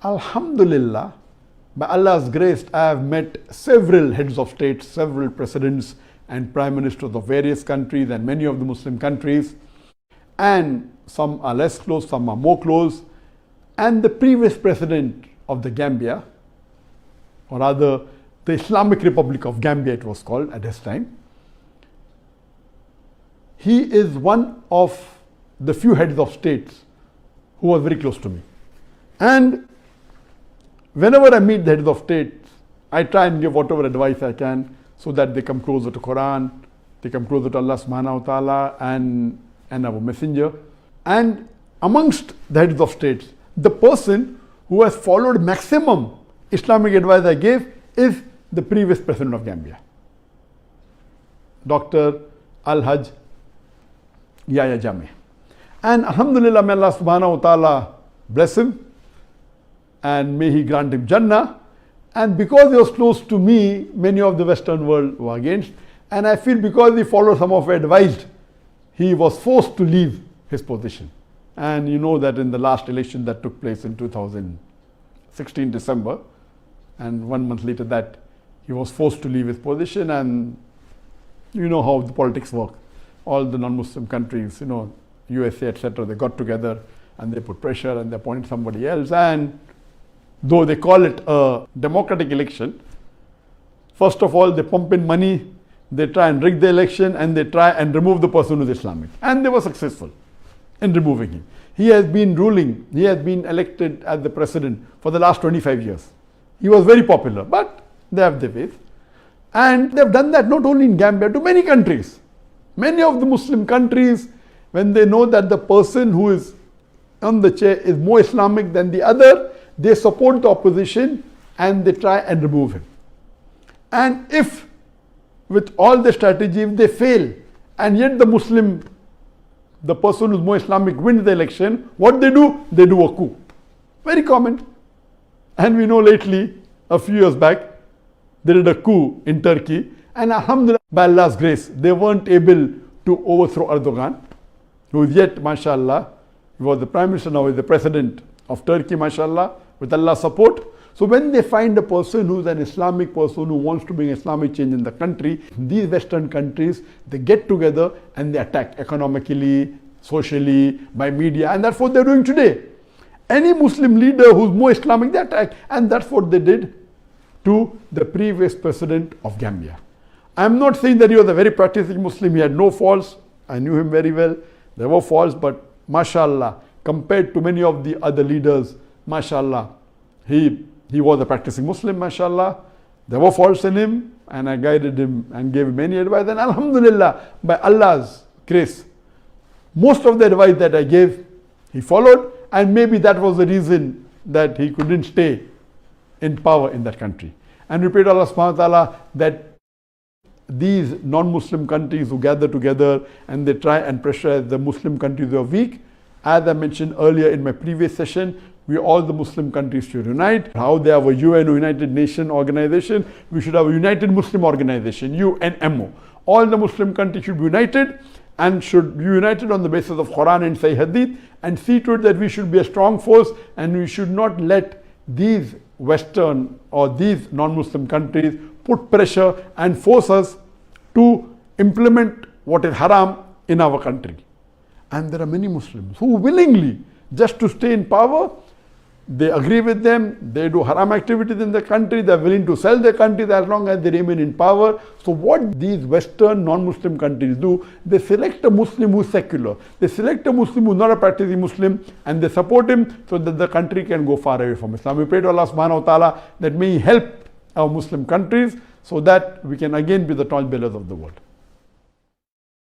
Alhamdulillah, by Allah's grace, I have met several heads of state, several presidents and prime ministers of various countries and many of the Muslim countries. And some are less close, some are more close. And the previous president of the Gambia, or rather the Islamic Republic of Gambia it was called at this time, he is one of the few heads of states who was very close to me. And whenever I meet the heads of states, I try and give whatever advice I can so that they come closer to Quran, they come closer to Allah subhanahu wa ta'ala and our messenger. And amongst the heads of states, the person who has followed maximum Islamic advice I gave is the previous president of Gambia, Dr. Al-Hajj Yahya Jammeh. And Alhamdulillah, may Allah subhanahu wa ta'ala bless him and may he grant him Jannah. And because he was close to me, many of the Western world were against. And I feel because he followed some of our advice, he was forced to leave his position. And you know that in the last election that took place in 2016 December, and 1 month later that, he was forced to leave his position. And you know how the politics work. All the non-Muslim countries, USA, etc., they got together and they put pressure and they appointed somebody else. And though they call it a democratic election, first of all, they pump in money, they try and rig the election, and they try and remove the person who is Islamic. And they were successful in removing him. He has been ruling, he has been elected as the president for the last 25 years. He was very popular, but they have their ways. And they have done that not only in Gambia, to many countries. Many of the Muslim countries, when they know that the person who is on the chair is more Islamic than the other, they support the opposition and they try and remove him. And if with all the strategies they fail, and yet the person who is more Islamic wins the election, what they do? They do a coup. Very common. And we know lately, a few years back, they did a coup in Turkey. And Alhamdulillah, by Allah's grace, they weren't able to overthrow Erdogan, who is yet, mashallah, he was the prime minister, now is the president of Turkey, mashallah, with Allah's support. So when they find a person who is an Islamic person who wants to bring Islamic change in the country, these Western countries, they get together and they attack economically, socially, by media, and that's what they're doing today. Any Muslim leader who's more Islamic, they attack, and that's what they did to the previous president of Gambia. I'm not saying that he was a very practicing Muslim, he had no faults, I knew him very well, there were faults, but mashallah, compared to many of the other leaders, mashallah, he was a practicing Muslim, mashallah. There were faults in him, and I guided him and gave him many advice. And alhamdulillah, by Allah's grace, most of the advice that I gave, he followed. And maybe that was the reason that he couldn't stay in power in that country. And we pray to Allah subhanahu wa ta'ala that these non-Muslim countries who gather together and they try and pressurize the Muslim countries who are weak, as I mentioned earlier in my previous session, all the Muslim countries should unite. How they have a UN or United Nations organization, we should have a United Muslim Organization, UNMO. All the Muslim countries should be united and should be united on the basis of Quran and Sahih Hadith, and see to it that we should be a strong force and we should not let these Western or these non-Muslim countries put pressure and force us to implement what is haram in our country. And there are many Muslims who willingly, just to stay in power, they agree with them, they do haram activities in the country, they are willing to sell their countries as long as they remain in power. So what these Western non-Muslim countries do, they select a Muslim who is secular, they select a Muslim who is not a practicing Muslim, and they support him so that the country can go far away from Islam. We pray to Allah subhanahu wa ta'ala that may He help our Muslim countries so that we can again be the torchbearers of the world.